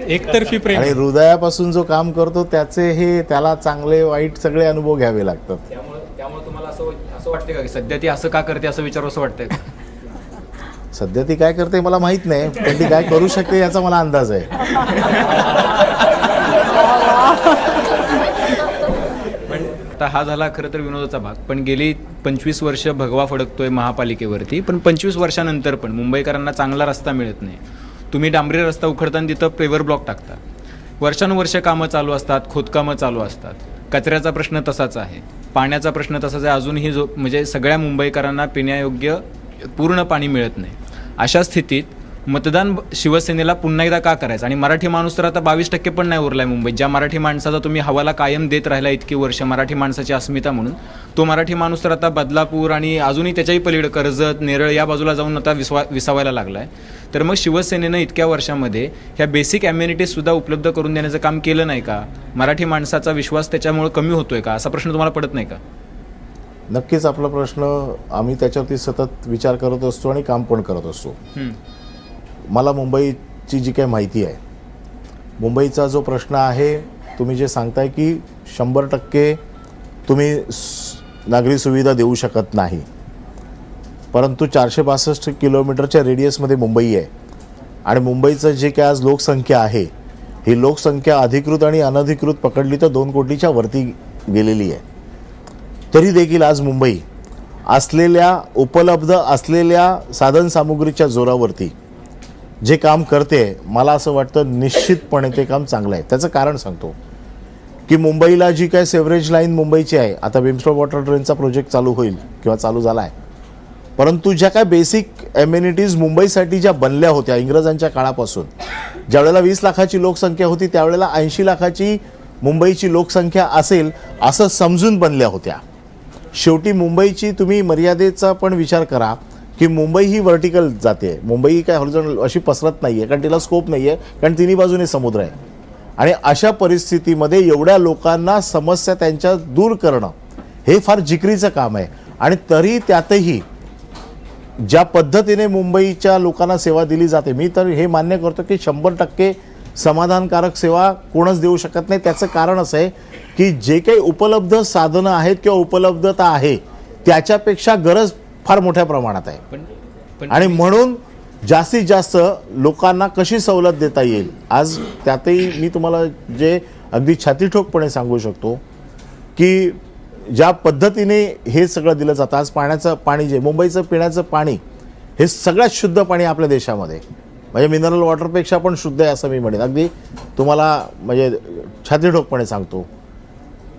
Speaker 6: एकतर्फी प्रेम.
Speaker 3: आणि हृदयापासून जो काम करतो त्याचे त्याला चांगले वाईट सगळे अनुभव घ्यावे लागतात.
Speaker 7: त्यामुळे तुम्हाला असं वाटतं का की सध्या ती असं का करते असं विचारू असं वाटतंय?
Speaker 3: सध्या ती काय करते मला माहित नाही, पण ती काय करू शकते याचा मला अंदाज आहे.
Speaker 7: आता हा झाला खरं तर विनोदाचा भाग, पण गेली 25 वर्ष भगवा फडकतोय महापालिकेवरती, पण 25 वर्षानंतर पण मुंबईकरांना चांगला रस्ता मिळत नाही. तुम्ही डांबरी रस्ता उखडताना तिथं पेवर ब्लॉक टाकता, वर्षानुवर्ष कामं चालू असतात, खोदकामं चालू असतात, कचऱ्याचा प्रश्न तसाच आहे, पाण्याचा प्रश्न तसाच आहे, अजूनही जो म्हणजे सगळ्या मुंबईकरांना पिण्यायोग्य पूर्ण पाणी मिळत नाही. अशा स्थितीत मतदान शिवसेनेला पुन्हा एकदा का करायचं? आणि मराठी माणूस तर आता 22% पण नाही उरलाय मुंबईत. ज्या मराठी माणसाचा तुम्ही हवाला कायम देत राहिला इतकी वर्ष, मराठी माणसाची अस्मिता म्हणून, तो मराठी माणूस तर आता बदलापूर आणि अजूनही त्याच्याही पलीकडे कर्जत, नेरळ या बाजूला जाऊन आता विसावायला लागलाय. तर मग शिवसेनेनं इतक्या वर्षामध्ये ह्या बेसिक ॲम्युनिटीजसुद्धा उपलब्ध करून देण्याचं काम केलं नाही का? मराठी माणसाचा विश्वास त्याच्यामुळे कमी होतोय का, असा प्रश्न तुम्हाला पडत नाही का?
Speaker 3: नक्कीच आपला प्रश्न आम्ही त्याच्यावरती सतत विचार करत असतो आणि काम पण करत असतो. मला मुंबईची जी काही माहिती आहे, मुंबईचा जो प्रश्न आहे, तुम्ही जे सांगताय की 100% तुम्ही नागरी सुविधा देऊ शकत नाही, परंतु 462 किलोमीटरच्या रेडियसमध्ये मुंबई आहे आणि मुंबईचं जे काय आज लोकसंख्या आहे, ही लोकसंख्या अधिकृत आणि अनधिकृत पकडली तर 2 कोटीच्या वरती गेलेली आहे. तरी देखील आज मुंबई असलेल्या उपलब्ध असलेल्या साधनसामुग्रीच्या जोरावरती जे काम करते, मला असं वाटतं निश्चितपणे ते काम चांगलं आहे. त्याचं कारण सांगतो की मुंबईला जी काय सेवरेज लाईन मुंबईची आहे, आता बिमस्टॉक वॉटर ट्रेनचा प्रोजेक्ट चालू होईल किंवा चालू झाला आहे, परंतु ज्या काय बेसिक ॲम्युनिटीज मुंबईसाठी ज्या बनल्या होत्या इंग्रजांच्या काळापासून, ज्यावेळेला 20 लाखाची लोकसंख्या होती त्यावेळेला 80 लाखाची मुंबईची लोकसंख्या असेल असं समजून बनल्या होत्या. शेवटी मुंबईची तुम्ही मर्यादेचा पण विचार करा की मुंबई ही व्हर्टिकल जाते, मुंबई काय हॉरिझॉन्टल अशी पसरत नाही आहे, कारण तिला स्कोप नाही आहे, कारण तिन्ही बाजूने समुद्र आहे. आणि अशा परिस्थितीमध्ये एवढ्या लोकांना समस्या त्यांच्या दूर करणं हे फार जिकरीचं काम आहे. आणि तरी त्यातही ज्या पद्धतीने मुंबईच्या लोकांना सेवा दिली जाते, मी तर हे मान्य करतो की 100% समाधानकारक सेवा कोणच देऊ शकत नाही. त्याचं कारण असं आहे की जे काही उपलब्ध साधनं आहेत किंवा उपलब्धता आहे त्याच्यापेक्षा गरज फार मोठ्या प्रमाणात आहे. आणि म्हणून जास्तीत जास्त लोकांना कशी सवलत देता येईल, आज त्यातही मी तुम्हाला जे अगदी छातीठोकपणे सांगू शकतो की ज्या पद्धतीने हे सगळं दिलं जातं, आज पाण्याचं पाणी जे मुंबईचं पिण्याचं पाणी हे सगळ्यात शुद्ध पाणी आपल्या देशामध्ये, म्हणजे मिनरल वॉटरपेक्षा पण शुद्ध आहे असं मी म्हणेन. अगदी तुम्हाला म्हणजे छातीठोकपणे सांगतो,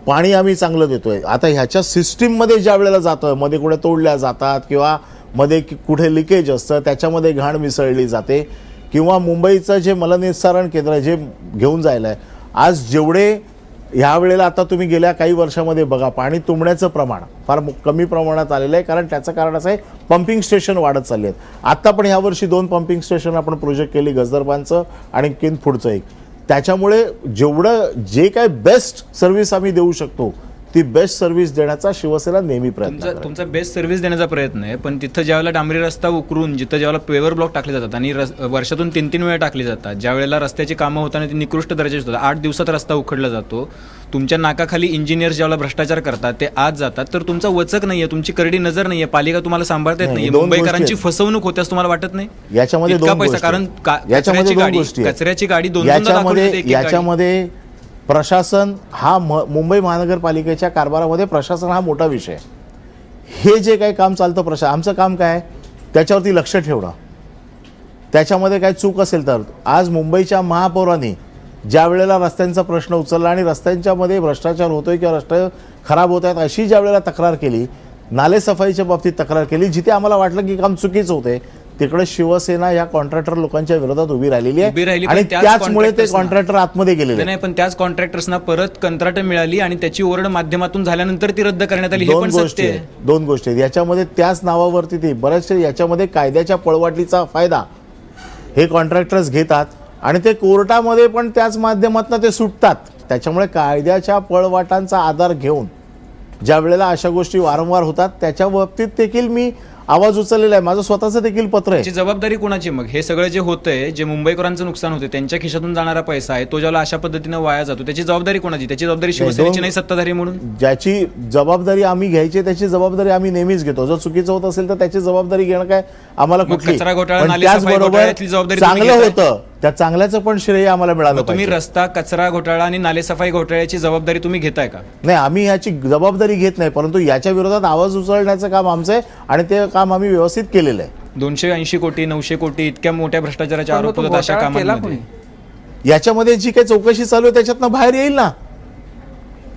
Speaker 3: पाणी आम्ही चांगलं देतोय. आता ह्याच्या सिस्टीममध्ये ज्या वेळेला जातोय, मध्ये कुठे तोडल्या जातात किंवा मध्ये कुठे लिकेज असतं, त्याच्यामध्ये घाण मिसळली जाते, किंवा मुंबईचं जे मलनिस्सारण केंद्र आहे जे घेऊन जायला आहे, आज जेवढे ह्या वेळेला आता तुम्ही गेल्या काही वर्षामध्ये बघा, पाणी तुंबण्याचं प्रमाण फार कमी प्रमाणात आलेलं आहे. कारण त्याचं कारण असं आहे, पंपिंग स्टेशन वाढत चालली आहेत. आत्ता पण ह्यावर्षी 2 पंपिंग स्टेशन आपण प्रोजेक्ट केली, गजदरबानचं आणि किन पुढचं एक. त्याच्यामुळे जेवढं जे काय बेस्ट सर्व्हिस आम्ही देऊ शकतो ती बेस्ट सर्व्हिस देण्याचा शिवसेना नेहमी प्रयत्न करते.
Speaker 7: तुमचा बेस्ट सर्व्हिस देण्याचा प्रयत्न आहे, पण तिथं ज्यावेळेला डांबरी रस्ता उकरून जिथं ज्यावेळेला पेवर ब्लॉक टाकले जातात आणि वर्षातून 3-3 वेळा टाकली जातात, ज्या वेळेला रस्त्याची कामं होताना ती निकृष्ट दर्जाची होतात, 8 दिवसात रस्ता उखडला जातो, तुमच्या नाकाखाली इंजिनियर्स ज्यावेळेला भ्रष्टाचार करतात ते आज जातात, तर तुमचा वचक नाहीये, तुमची करडी नजर नाहीये, पालिका तुम्हाला सांभाळता येत नाही, मुंबईकरांची फसवणूक होते असं तुम्हाला वाटत नाही?
Speaker 3: याच्यामध्ये
Speaker 7: इतका पैसा, कारण कचऱ्याची गाडी 2
Speaker 3: याच्यामध्ये प्रशासन हा मुंबई महानगरपालिकेच्या कारभारामध्ये प्रशासन हा मोठा विषय आहे. हे जे काही काम चालतं आमचं काम काय, त्याच्यावरती लक्ष ठेवणं, त्याच्यामध्ये काय चूक असेल तर. आज मुंबईच्या महापौरांनी ज्या वेळेला रस्त्यांचा प्रश्न उचलला आणि रस्त्यांच्यामध्ये भ्रष्टाचार होतोय किंवा रस्ते खराब होत आहेत अशी ज्या वेळेला तक्रार केली, नालेसफाईच्या बाबतीत तक्रार केली, जिथे आम्हाला वाटलं की काम चुकीचं होते, तिकडे शिवसेना या कॉन्ट्रॅक्टर लोकांच्या विरोधात उभी राहिलेली आहे आणि त्याचमुळे ते कॉन्ट्रॅक्टर आतमध्ये गेलेले
Speaker 7: नाही. पण त्याच कॉन्ट्रॅक्टर्सना परत कंत्राट मिळाली आणि त्याची ओरड माध्यमातून झाल्यानंतर ती रद्द करण्यात आली.
Speaker 3: दोन गोष्टी आहेत याच्यामध्ये. त्याच नावावरती ते बरेचसे याच्यामध्ये कायद्याच्या पळवाटलीचा फायदा हे कॉन्ट्रॅक्टर्स घेतात आणि ते कोर्टामध्ये पण त्याच माध्यमातून ते सुटतात. त्याच्यामुळे कायद्याच्या पळवाटांचा आधार घेऊन ज्या वेळेला अशा गोष्टी वारंवार होतात त्याच्या बाबतीत देखील मी आवाज उचललेला आहे. माझं स्वतःचं देखील पत्र आहे.
Speaker 7: जबाबदारी कोणाची मग? हे सगळं जे होतंय, जे मुंबईकरांचं नुकसान होते, त्यांच्या खिशातून जाणारा पैसा आहे तो ज्याला अशा पद्धतीने वाया जातो, त्याची जबाबदारी कोणाची? त्याची जबाबदारी शिवसेनेची नाही सत्ताधारी म्हणून?
Speaker 3: ज्याची जबाबदारी आम्ही घ्यायची त्याची जबाबदारी आम्ही नेहमीच घेतो. जर चुकीचं होत असेल तर त्याची जबाबदारी घेणं काय आम्हाला कुठली. त्याचबरोबर चांगलं होतं त्या चांगल्याचं पण श्रेय आम्हाला मिळालं.
Speaker 7: तुम्ही रस्ता, कचरा घोटाळा आणि नालेसफाई घोटाळ्याची जबाबदारी तुम्ही घेताय का?
Speaker 3: नाही, आम्ही याची जबाबदारी घेत नाही, परंतु याच्या विरोधात आवाज उचलण्याचं काम आमचं आहे आणि ते काम आम्ही व्यवस्थित केलेलं आहे.
Speaker 7: 280 कोटी 900 कोटी इतक्या मोठ्या भ्रष्टाचाराचे आरोप होतात अशा कामांमध्ये.
Speaker 3: याच्यामध्ये जी काही चौकशी चालू आहे त्याच्यातनं बाहेर येईल ना.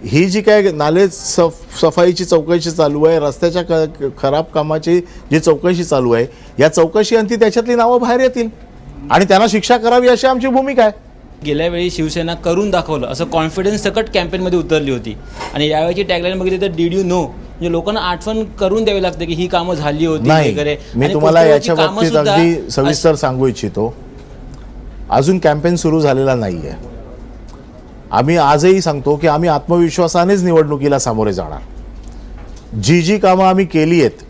Speaker 3: ही जी काय नाले सफाईची चौकशी चालू आहे, रस्त्याच्या खराब कामाची जी चौकशी चालू आहे, या चौकशी अंती त्याच्यातली नावं बाहेर येतील आणि त्यांना शिक्षा करावी अशी आमची भूमिका आहे.
Speaker 8: गेल्या वेळी शिवसेना करून दाखवलं असं कॉन्फिडन्स सकट कॅम्पेनमध्ये उतरली होती आणि यावेळीची टॅगलाईन बघितली तर डीड यू नो, म्हणजे लोकांना आठवण करून द्यावी लागते की ही कामं झाली होती
Speaker 3: नाही.
Speaker 8: वगैरे.
Speaker 3: मी
Speaker 8: आणि
Speaker 3: तुम्हाला
Speaker 8: पोस्टरवरची
Speaker 3: याच्या
Speaker 8: कामं
Speaker 3: बाबतीत
Speaker 8: सुद्धा
Speaker 3: अगदी सविस्तर सांगू इच्छितो. अजून कॅम्पेन सुरू झालेला नाहीये. आम्ही आजही सांगतो की आम्ही आत्मविश्वासानेच निवडणुकीला सामोरे जाणार. जी कामं आम्ही केली आहेत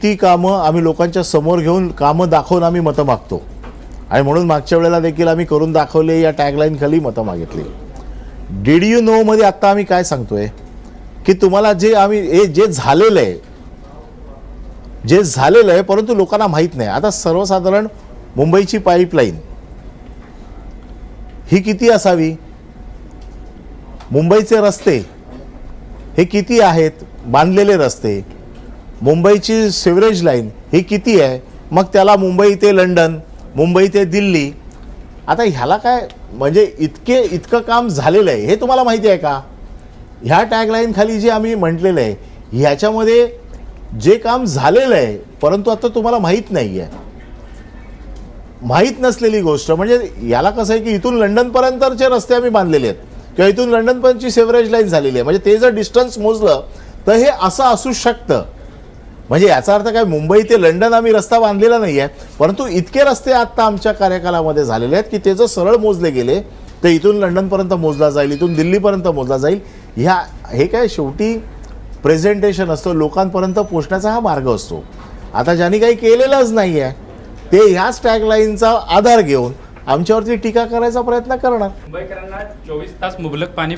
Speaker 3: ती कामं आम्ही लोकांच्या समोर घेऊन कामं दाखवून आम्ही मतं मागतो आणि म्हणून मागच्या वेळेला देखील आम्ही करून दाखवले या टॅगलाईन खाली मतं मागितली. डीड यू नो मध्ये आता आम्ही काय सांगतोय की तुम्हाला जे झालेलं आहे परंतु लोकांना माहीत नाही. आता सर्वसाधारण मुंबईची पाईपलाईन ही किती असावी, मुंबईचे रस्ते हे किती आहेत बांधलेले रस्ते, मुंबईची सिवरेज लाईन ही किती आहे, मग त्याला मुंबई ते लंडन, मुंबई ते दिल्ली. आता ह्याला काय म्हणजे इतकं काम झालेलं आहे हे तुम्हाला माहिती आहे का? ह्या टॅगलाईन खाली जे आम्ही म्हटलेलं आहे ह्याच्यामध्ये जे काम झालेलं आहे परंतु आता तुम्हाला माहीत नाही आहे. माहीत नसलेली गोष्ट म्हणजे याला कसं आहे की इथून लंडनपर्यंतचे रस्ते आम्ही बांधलेले आहेत किंवा इथून लंडनपर्यंतची सेवरेज लाईन झालेली आहे, म्हणजे ते जर डिस्टन्स मोजलं तर हे असं असू शकतं. म्हणजे याचा अर्थ काय मुंबई ते लंडन आम्ही रस्ता बांधलेला नाही आहे परंतु इतके रस्ते आत्ता आमच्या कार्यकालामध्ये झालेले आहेत की ते जर सरळ मोजले गेले तर इथून लंडनपर्यंत मोजला जाईल, इथून दिल्लीपर्यंत मोजला जाईल. हे काय शेवटी प्रेझेंटेशन असतं, लोकांपर्यंत पोचण्याचा हा मार्ग असतो. आता ज्यांनी काही केलेलंच नाही आहे ते ह्याच टॅगलाईनचा आधार घेऊन आमच्यावरती टीका करायचा प्रयत्न करणार.
Speaker 9: मुंबईकरांना 24 तास मुबलक पाणी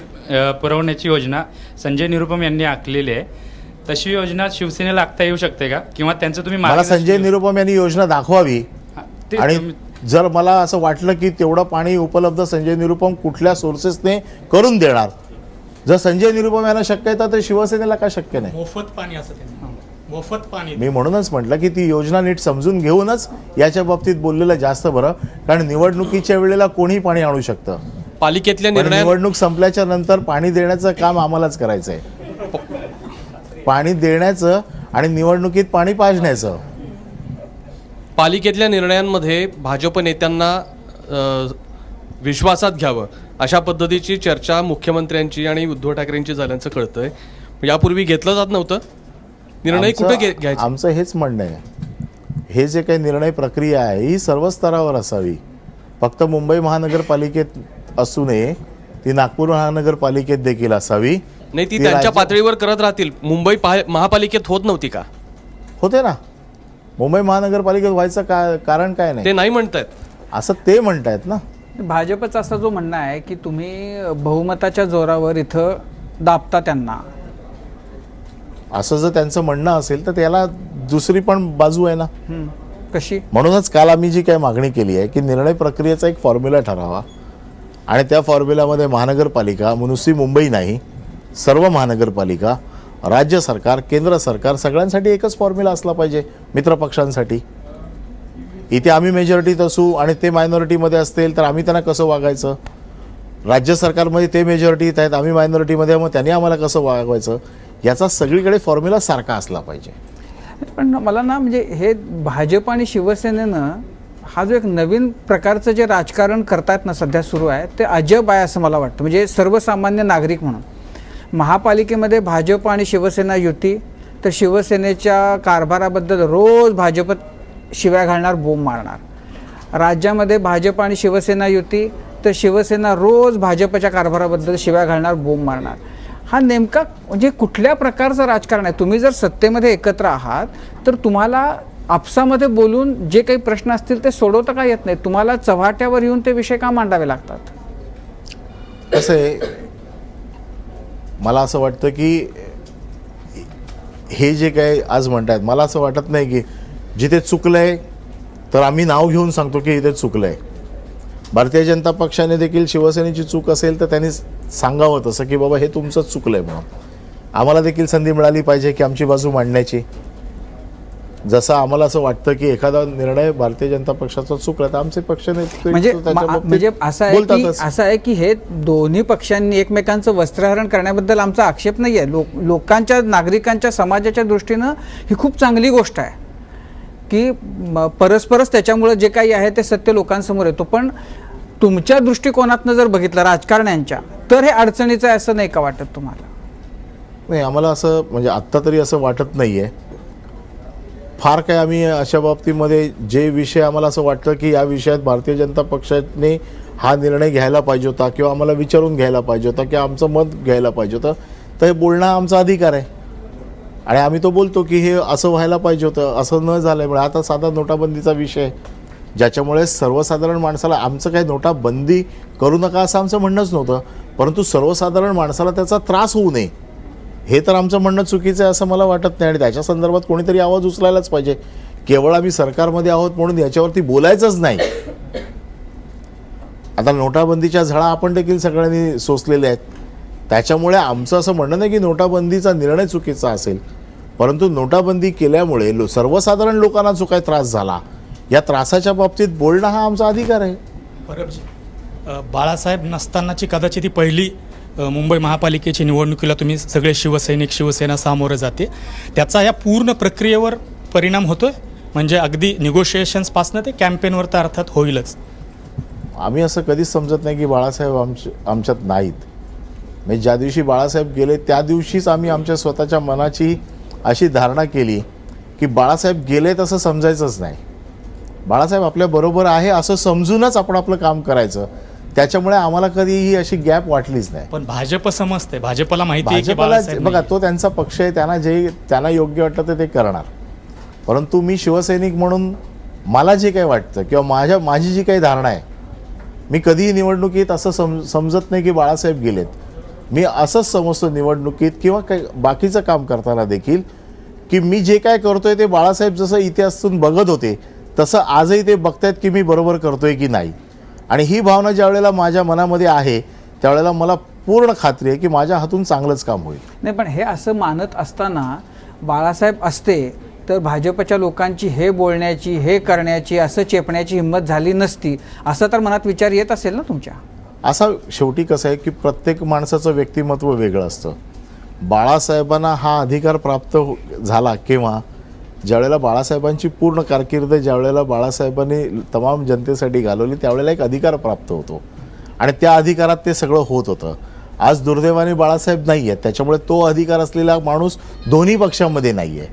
Speaker 9: पुरवण्याची योजना संजय निरुपम यांनी आखलेली आहे. तशी योजना शिवसेनेला आखता येऊ शकते का, किंवा त्यांचं तुम्ही
Speaker 3: मला संजय निरुपम यांनी योजना दाखवावी आणि जर मला असं वाटलं की तेवढं पाणी उपलब्ध संजय निरुपम कुठल्या सोर्सेसने करून देणार, जर संजय निरुपम यांना शक्य आहे तर शिवसेनेला का शक्य नाही?
Speaker 6: मोफत पाणी असं त्यांनी मोफत पाणी.
Speaker 3: मी म्हणूनच म्हटलं की ती योजना नीट समजून घेऊनच याच्या बाबतीत बोललेलं जास्त बरं, कारण निवडणुकीच्या वेळेला कोणी पाणी आणू शकतं.
Speaker 10: पालिकेतल्या
Speaker 3: पण निवडणूक संपल्याच्या नंतर पाणी देण्याचं काम आम्हालाच करायचं आहे. पाणी देण्याचं आणि निवडणुकीत पाणी पाजण्याचं.
Speaker 10: पालिकेतल्या निर्णयांमध्ये भाजप नेत्यांना विश्वासात घ्यावं अशा पद्धतीची चर्चा मुख्यमंत्र्यांची आणि उद्धव ठाकरेंची झाल्याचं कळतंय. यापूर्वी घेतलं जात नव्हतं निर्णय, कुठे घ्यायचं?
Speaker 3: आमचं हेच म्हणणं आहे, हे जे काही निर्णय प्रक्रिया आहे ही सर्व स्तरावर असावी. फक्त मुंबई महानगरपालिकेत असू नये, ती नागपूर महानगरपालिकेत देखील असावी.
Speaker 10: नाही, ती त्यांच्या पातळीवर करत राहतील. मुंबई महापालिकेत होत नव्हती का?
Speaker 3: होते ना. मुंबई महानगरपालिकेत व्हायचं कारण काय नाही
Speaker 10: ते नाही म्हणतायत,
Speaker 3: असं ते म्हणतायत ना.
Speaker 2: भाजपचा असा जो म्हणणं आहे की तुम्ही बहुमताच्या जोरावर इथं दाबता त्यांना,
Speaker 3: असं जर त्यांचं म्हणणं असेल तर त्याला दुसरी पण बाजू आहे ना.
Speaker 2: कशी?
Speaker 3: म्हणूनच काल आम्ही जी काही मागणी केली आहे की निर्णय प्रक्रियेचा एक फॉर्म्युला ठरावा आणि त्या फॉर्म्युल्यामध्ये महानगरपालिका, नुसती मुंबई नाही, सर्व महानगरपालिका, राज्य सरकार, केंद्र सरकार सगळ्यांसाठी एकच फॉर्म्युला असला पाहिजे. मित्रपक्षांसाठी इथे आम्ही मेजॉरिटीत असू आणि ते मायनॉरिटीमध्ये असतील तर आम्ही त्यांना कसं वागायचं? राज्य सरकारमध्ये ते मेजॉरिटीत आहेत, आम्ही मायनॉरिटीमध्ये, मग त्यांनी आम्हाला कसं वागवायचं? याचा सगळीकडे फॉर्म्युला सारखा असला पाहिजे.
Speaker 2: पण मला ना म्हणजे हे भाजप आणि शिवसेनेनं हा जो एक नवीन प्रकारचं जे राजकारण करतायत ना सध्या सुरू आहे ते अजब आहे असं मला वाटतं. म्हणजे सर्वसामान्य नागरिक म्हणून महापालिकेमध्ये भाजप आणि शिवसेना युती, तर शिवसेनेच्या कारभाराबद्दल रोज भाजप शिव्या घालणार, बोंब मारणार. राज्यामध्ये भाजप आणि शिवसेना युती, तर शिवसेना रोज भाजपच्या कारभाराबद्दल शिव्या घालणार, बोंब मारणार. हा नेमका म्हणजे कुठल्या प्रकारचं राजकारण आहे? तुम्ही जर सत्तेमध्ये एकत्र आहात तर तुम्हाला आपसामध्ये बोलून जे काही प्रश्न असतील ते सोडवता का येत नाही? तुम्हाला चव्हाट्यावर येऊन ते विषय का मांडावे लागतात?
Speaker 3: कसं आहे, मला असं वाटतं की हे जे काही आज म्हणतात, मला असं वाटत नाही की जिथे चुकलंय तर आम्ही नाव घेऊन सांगतो की इथे चुकलंय. भारतीय जनता पक्षाने देखील शिवसेनेची चूक असेल तर त्यांनी सांगावं तसं की बाबा हे तुमचंच चुकलंय म्हणून. आम्हाला देखील संधी मिळाली पाहिजे की आमची बाजू मांडण्याची. जसं आम्हाला असं वाटतं की एखादा निर्णय भारतीय जनता पक्षाचा चुकला तर आमचे पक्ष नेते
Speaker 2: म्हणजे
Speaker 3: त्याच्या बाबतीत
Speaker 2: म्हणजे
Speaker 3: बोलतातच.
Speaker 2: असं आहे की हे दोन्ही पक्षांनी एकमेकांचं वस्त्रहरण करण्याबद्दल आमचा आक्षेप नाही आहे. लोकांच्या नागरिकांच्या समाजाच्या दृष्टीनं ही खूप चांगली गोष्ट आहे की परस्परच त्याच्यामुळे जे काही आहे ते सत्य लोकांसमोर येतो. पण तुमच्या दृष्टिकोनातनं जर बघितलं राजकारण्यांच्या तर हे अडचणीचं आहे असं नाही का वाटत तुम्हाला?
Speaker 3: नाही, आम्हाला असं म्हणजे आत्ता तरी असं वाटत नाही आहे. फार काय आम्ही अशा बाबतीमध्ये जे विषय आम्हाला असं वाटतं की या विषयात भारतीय जनता पक्षाने हा निर्णय घ्यायला पाहिजे होता किंवा आम्हाला विचारून घ्यायला पाहिजे होता किंवा आमचं मत घ्यायला पाहिजे होतं, तर हे बोलणं आमचा अधिकार आहे आणि आम्ही तो बोलतो की हे असं व्हायला पाहिजे होतं, असं न झाल्यामुळे आता साधा नोटाबंदीचा विषय ज्याच्यामुळे सर्वसाधारण माणसाला, आमचं काही नोटाबंदी करू नका असं आमचं म्हणणंच नव्हतं, परंतु सर्वसाधारण माणसाला त्याचा त्रास होऊ नये हे तर आमचं म्हणणं चुकीचं आहे असं मला वाटत नाही. आणि त्याच्या संदर्भात कोणीतरी आवाज उचलायलाच पाहिजे. केवळ आम्ही सरकारमध्ये आहोत म्हणून याच्यावरती बोलायचंच नाही. आता नोटाबंदीच्या झळा आपण देखील सगळ्यांनी सोसलेल्या आहेत. त्याच्यामुळे आमचं असं म्हणणं नाही की नोटाबंदीचा निर्णय चुकीचा असेल, परंतु नोटाबंदी केल्यामुळे सर्वसाधारण लोकांना जो काही त्रास झाला या त्रासाच्या बाबतीत बोलणं हा आमचा अधिकार आहे.
Speaker 6: परबजी, बाळासाहेब नसतानाची कदाचित ही पहिली मुंबई महापालिकेची निवडणुकीला तुम्ही सगळे शिवसैनिक शिवसेना सामोरं जाते, त्याचा या पूर्ण प्रक्रियेवर परिणाम होतोय? म्हणजे अगदी निगोशिएशन्सपासनं ते कॅम्पेनवर तर अर्थात होईलच.
Speaker 3: आम्ही असं कधीच समजत नाही की बाळासाहेब आमच्यात नाहीत. म्हणजे ज्या दिवशी बाळासाहेब गेले त्या दिवशीच आम्ही आमच्या स्वतःच्या मनाची अशी धारणा केली की बाळासाहेब गेले तसं समजायचंच नाही. बाळासाहेब आपल्याबरोबर आहे असं समजूनच आपण आपलं काम करायचं. त्याच्यामुळे आम्हाला कधीही अशी गॅप वाटलीच नाही.
Speaker 6: पण भाजप समजते, भाजपला माहिती आहे की
Speaker 3: भाजपला
Speaker 6: बाळासाहेब
Speaker 3: बघा
Speaker 6: नाही.
Speaker 3: तो त्यांचा पक्ष आहे, त्यांना योग्य वाटतं ते करणार. परंतु मी शिवसैनिक म्हणून मला जे काही वाटतं किंवा माझी जी काही धारणा आहे, मी कधीही निवडणुकीत असं समजत नाही की बाळासाहेब गेलेत. मी असंच समजतो निवडणुकीत किंवा काही बाकीचं काम करताना देखील की मी जे काय करतोय ते बाळासाहेब जसं इतिहासातून बघत होते तसं आजही ते बघतायत की मी बरोबर करतोय की नाही. आणि ही भावना ज्या वेळेला माझ्या मनामध्ये आहे त्यावेळेला मला पूर्ण खात्री आहे की माझ्या हातून चांगलंच काम होईल.
Speaker 2: नाही, पण हे असं मानत असताना बाळासाहेब असते तर भाजपच्या लोकांची हे बोलण्याची, हे करण्याची, असं चेपण्याची हिंमत झाली नसती असं तर मनात विचार येत असेल ना तुमच्या?
Speaker 3: असा शेवटी कसं आहे की प्रत्येक माणसाचं व्यक्तिमत्व वेगळं असतं. बाळासाहेबांना हा अधिकार प्राप्त झाला केव्हा? ज्यावेळेला बाळासाहेबांची पूर्ण कारकीर्द ज्यावेळेला बाळासाहेबांनी तमाम जनतेसाठी घालवली त्यावेळेला एक अधिकार प्राप्त होतो आणि त्या अधिकारात ते सगळं होत होतं. आज दुर्दैवाने बाळासाहेब नाही आहेत, त्याच्यामुळे तो अधिकार असलेला माणूस दोन्ही पक्षांमध्ये नाही आहे.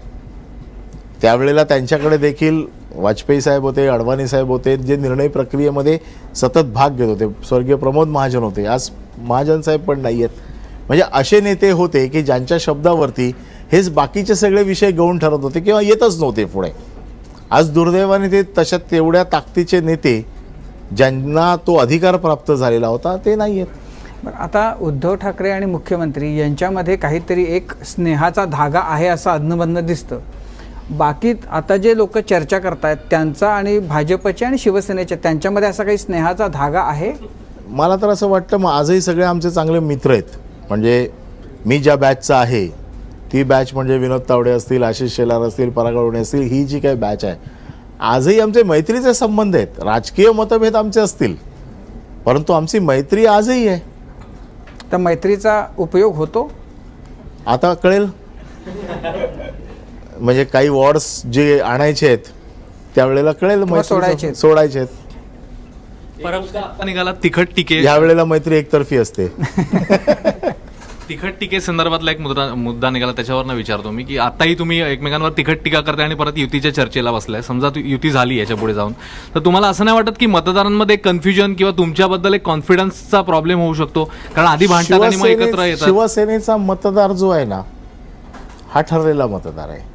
Speaker 3: त्यावेळेला त्यांच्याकडे देखील वाजपेयी साहेब होते, अडवाणी साहेब होते, जे निर्णय प्रक्रियेमध्ये सतत भाग घेत होते. स्वर्गीय प्रमोद महाजन होते, आज महाजन साहेब पण नाही आहेत. म्हणजे असे नेते होते की ज्यांच्या शब्दावरती हेच बाकीचे सगळे विषय गौण ठरत होते किंवा येतच नव्हते पुढे. आज दुर्दैवाने ते तेवढ्या ताकदीचे नेते ज्यांना तो अधिकार प्राप्त झालेला होता ते नाही आहेत.
Speaker 2: बरं, आता उद्धव ठाकरे आणि मुख्यमंत्री यांच्यामध्ये काहीतरी एक स्नेहाचा धागा आहे असं अधनमधनं दिसतं. बाकी आता जे लोक चर्चा करतायत त्यांचा आणि भाजपच्या आणि शिवसेनेच्या त्यांच्यामध्ये असा काही स्नेहाचा धागा आहे?
Speaker 3: मला तर असं वाटतं मग आजही सगळे आमचे चांगले मित्र आहेत. म्हणजे मी ज्या बॅचचा आहे ती बॅच म्हणजे विनोद तावडे असतील, आशिष शेलार असतील, पराग अळवणे असतील, ही जी काही बॅच आहे आजही आमचे मैत्रीचे संबंध आहेत. राजकीय मतभेद आमचे असतील परंतु आमची मैत्री आजही आहे.
Speaker 2: त्या मैत्रीचा उपयोग होतो
Speaker 3: आता कळेल. म्हणजे काही वॉर्ड्स जे आणायचे आहेत त्यावेळेला कळेल, सोडायचे आहेत.
Speaker 11: निघाला तिखट टीके,
Speaker 3: या वेळेला मैत्री एकतर्फी असते.
Speaker 11: तिखट टीके संदर्भातला एक मुद्दा निघाला, त्याच्यावरनं विचारतो मी की आताही तुम्ही एकमेकांवर तिखट टीका करताय आणि परत युतीच्या चर्चेला बसलाय. समजा युती झाली याच्या पुढे जाऊन, तर तुम्हाला असं नाही वाटत की मतदारांमध्ये कन्फ्युजन किंवा तुमच्याबद्दल एक कॉन्फिडन्सचा प्रॉब्लेम होऊ शकतो? कारण आधी भांडतात आणि मग एकत्र येतात.
Speaker 3: शिवसेनेचा मतदार जो आहे ना हा ठरलेला मतदार आहे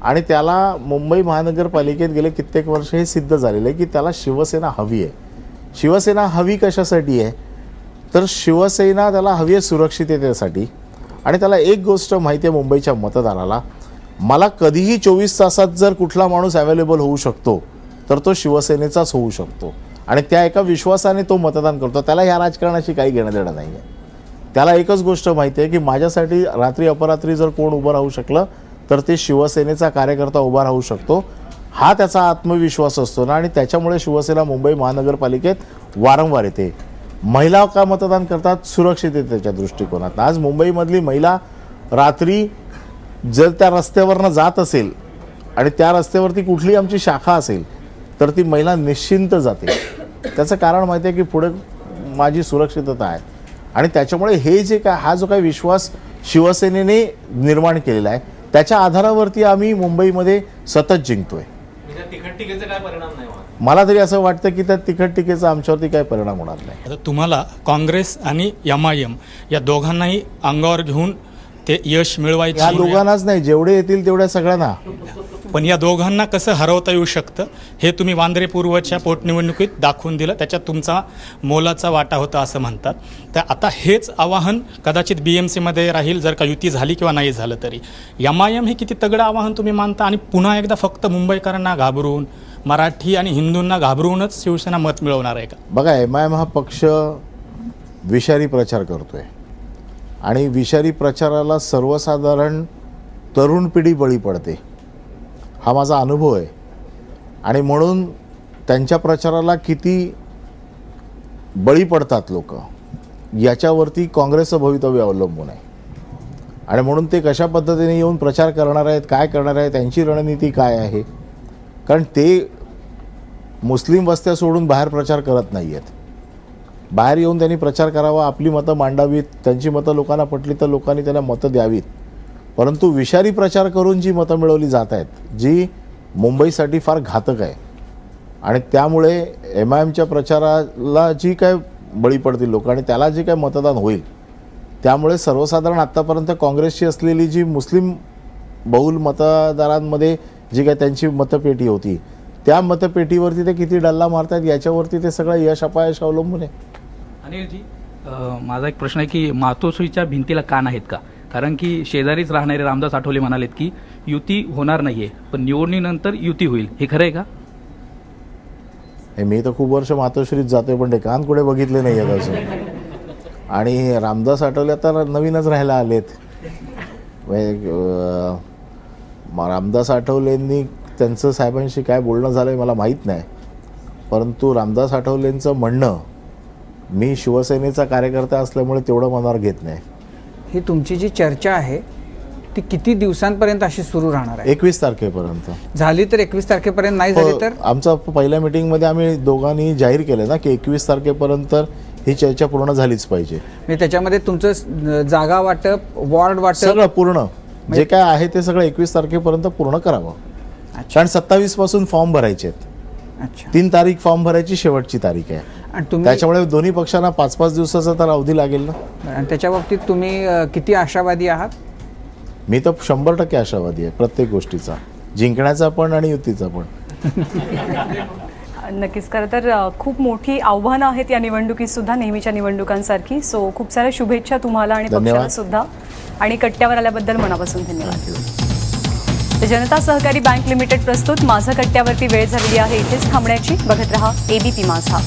Speaker 3: आणि त्याला मुंबई महानगरपालिकेत गेले कित्येक वर्ष हे सिद्ध झालेलं आहे की त्याला शिवसेना हवी आहे. शिवसेना हवी कशासाठी आहे तर शिवसेना त्याला हवी आहे सुरक्षिततेसाठी. आणि त्याला एक गोष्ट माहिती आहे मुंबईच्या मतदाराला, मला कधीही 24 तासात जर कुठला माणूस अवेलेबल होऊ शकतो तर तो शिवसेनेचाच होऊ शकतो आणि त्या एका विश्वासाने तो मतदान करतो. त्याला ह्या राजकारणाशी काही घेणं देणं नाही आहे. त्याला एकच गोष्ट माहिती आहे की माझ्यासाठी रात्री अपरात्री जर कोण उभं राहू शकलं तर ते शिवसेनेचा कार्यकर्ता उभा राहू शकतो, हा त्याचा आत्मविश्वास असतो ना. आणि त्याच्यामुळे शिवसेना मुंबई महानगरपालिकेत वारंवार येते. महिला का मतदान करतात? सुरक्षिततेच्या दृष्टिकोनात. आज मुंबईमधली महिला रात्री जर त्या रस्त्यावरनं जात असेल आणि त्या रस्त्यावरती कुठली आमची शाखा असेल तर ती महिला निश्चिंत जाते. त्याचं कारण माहिती आहे की पुढे माझी सुरक्षितता आहे. आणि त्याच्यामुळे हे जे काय, हा जो काही विश्वास शिवसेनेने निर्माण केलेला आहे त्याच्या आधारावरती आम्ही मुंबईमध्ये सतत जिंकतोय.
Speaker 11: तिखट टीकेचा काय परिणाम नाही होणार?
Speaker 3: मला तरी असं वाटतं की त्या तिखट टीकेचा आमच्यावरती काही परिणाम होणार नाही.
Speaker 6: आता तुम्हाला काँग्रेस आणि MIM या दोघांनाही अंगावर घेऊन ते यश
Speaker 3: या
Speaker 6: मिळवायचं,
Speaker 3: दोघांनाच नाही, जेवढे येतील तेवढ्या सगळ्यांना.
Speaker 6: पण या दोघांना कसं हरवता येऊ शकतं हे तुम्ही वांद्रे पूर्वच्या पोटनिवडणुकीत दाखवून दिलं. त्याच्यात तुमचा मोलाचा वाटा होता असं म्हणतात. तर आता हेच आवाहन कदाचित BMCमध्ये राहील जर का युती झाली किंवा नाही झालं तरी. MIM हे किती तगडं आवाहन तुम्ही मानता आणि पुन्हा एकदा फक्त मुंबईकरांना घाबरून, मराठी आणि हिंदूंना घाबरूनच शिवसेना मत मिळवणार आहे का?
Speaker 3: बघा, MIM हा पक्ष विषारी प्रचार करतोय आणि विषारी प्रचाराला सर्वसाधारण तरुण पिढी बळी पडते, हा माझा अनुभव आहे. आणि म्हणून त्यांच्या प्रचाराला किती बळी पडतात लोक याच्यावरती काँग्रेसचं भवितव्य अवलंबून आहे. आणि म्हणून ते कशा पद्धतीने येऊन प्रचार करणार आहेत, काय करणार आहेत, त्यांची रणनीती काय आहे. कारण ते मुस्लिम वस्त्या सोडून बाहेर प्रचार करत नाही आहेत. बाहेर येऊन त्यांनी प्रचार करावा, आपली मतं मांडावीत, त्यांची मतं लोकांना पटली तर लोकांनी त्यांना मतं द्यावीत. परंतु विषारी प्रचार करून जी मतं मिळवली जात आहेत, जी मुंबईसाठी फार घातक आहे. आणि त्यामुळे MIMच्या प्रचाराला जी काय बळी पडतील लोक आणि त्याला जे काय मतदान होईल, त्यामुळे सर्वसाधारण आत्तापर्यंत काँग्रेसची असलेली जी मुस्लिम बहुल मतदारांमध्ये जी काय त्यांची मतपेटी होती, त्या मतपेटीवरती ते किती डल्ला मारतात याच्यावरती ते सगळं यश अपयश अवलंबून आहे.
Speaker 12: अनिलजी, माझा एक प्रश्न आहे की मातोश्रीच्या भिंतीला कान आहेत का? कारण की शेजारीच राहणारे रामदास आठवले म्हणालेत की युती होणार नाहीये, पण निवडणुकीनंतर युती होईल. हे खरं आहे का?
Speaker 3: मी तर खूप वर्ष मातोश्रीत जातोय, पण ते कान कुठे बघितले नाही आहेत अजून. आणि रामदास आठवले तर नवीनच राहायला आलेत. रामदास आठवलेंनी त्यांचं साहेबांशी काय बोलणं झालं मला माहीत नाही, परंतु रामदास आठवलेंचं म्हणणं मी शिवसेनेचा कार्यकर्ता असल्यामुळे तेवढं मनावर घेत नाही.
Speaker 2: ही तुमची जी चर्चा आहे ती किती दिवसांपर्यंत अशी सुरू राहणार आहे?
Speaker 3: 21 तारखेपर्यंत
Speaker 2: झाली तर 21 तारखेपर्यंत, नाही झाली तर?
Speaker 3: आमचा पहिल्या मीटिंगमध्ये आम्ही दोघांनी जाहीर केलं ना की 21 तारखेपर्यंत ही चर्चा पूर्ण झालीच पाहिजे.
Speaker 2: म्हणजे त्याच्यामध्ये तुमचं जागा वाटप, वॉर्ड वाटप,
Speaker 3: सगळं पूर्ण जे काय आहे ते सगळं 21 तारखेपर्यंत पूर्ण करावं. कारण 27 पासून फॉर्म भरायचे आहेत. 3 तारीख फॉर्म भरायची शेवटची तारीख आहे.
Speaker 2: आणि तुम्ही
Speaker 3: त्याच्यामुळे दोन्ही पक्षांना 5-5 दिवसाचा तर अवधी लागेल ना.
Speaker 2: आणि त्याच्या बाबतीत तुम्ही किती आशावादी आहात?
Speaker 3: मी तर 100% आशावादी आहे प्रत्येक गोष्टीचा, जिंकण्याचा पण आणि युतीचा पण.
Speaker 1: नक्कीच. खरं तर खूप मोठी आव्हानं आहेत या निवडणुकीत सुद्धा, नेहमीच्या निवडणुकांसारखी. सो खूप साऱ्या शुभेच्छा तुम्हाला आणि पक्षाला सुद्धा. आणि कट्ट्यावर आल्याबद्दल मनापासून धन्यवाद. जनता सहकारी बँक लिमिटेड प्रस्तुत माझा कट्ट्यावरती वेळ झालेली आहे इथेच थांबण्याची. बघत रहा ABP माझा.